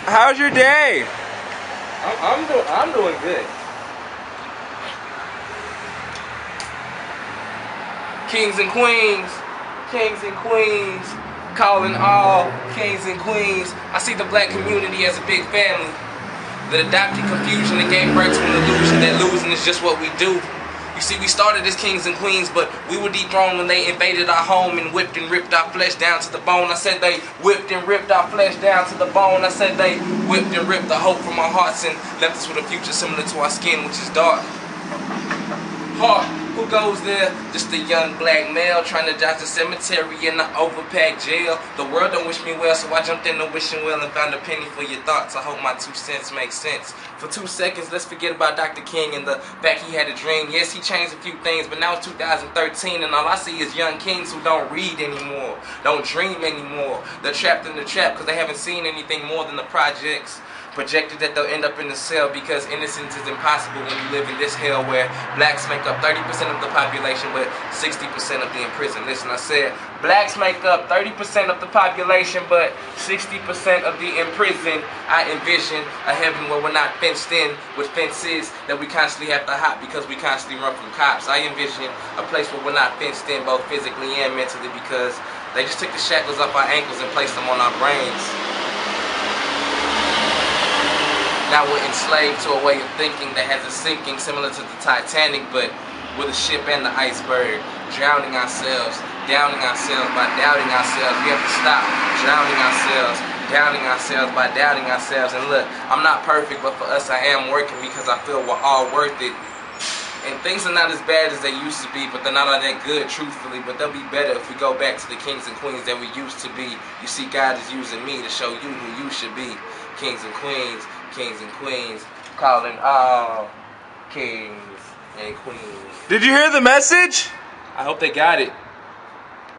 How's your day? I'm doing good. Kings and Queens, Kings and Queens, calling all Kings and Queens. I see the black community as a big family that adopted confusion and gave birth to an illusion that losing is just what we do. You see, we started as Kings and Queens, but we were dethroned when they invaded our home and whipped and ripped our flesh down to the bone. I said they whipped and ripped our flesh down to the bone. I said they whipped and ripped the hope from our hearts and left us with a future similar to our skin, which is dark. Heart, who goes there? Just a young black male trying to dodge the cemetery in an overpacked jail. The world don't wish me well, so I jumped in the wishing well and found a penny for your thoughts. I hope my 2 cents make sense. For 2 seconds, let's forget about Dr. King and the fact he had a dream. Yes, he changed a few things, but now it's 2013 and all I see is young kings who don't read anymore, don't dream anymore. They're trapped in the trap because they haven't seen anything more than the projects. Projected that they'll end up in the cell because innocence is impossible when you live in this hell where blacks make up 30% of the population but 60% of the imprisoned. Listen, I said blacks make up 30% of the population but 60% of the imprisoned. I envision a heaven where we're not fenced in with fences that we constantly have to hop because we constantly run from cops. I envision a place where we're not fenced in both physically and mentally because they just took the shackles off our ankles and placed them on our brains. Now we're enslaved to a way of thinking that has a sinking similar to the Titanic, but with a ship and the iceberg. Drowning ourselves, downing ourselves by doubting ourselves. We have to stop drowning ourselves, downing ourselves by doubting ourselves. And look, I'm not perfect, but for us I am working because I feel we're all worth it. And things are not as bad as they used to be, but they're not all that good, truthfully. But they'll be better if we go back to the kings and queens that we used to be. You see, God is using me to show you who you should be. Kings and queens, kings and queens, calling all kings and queens. Did you hear the message? I hope they got it.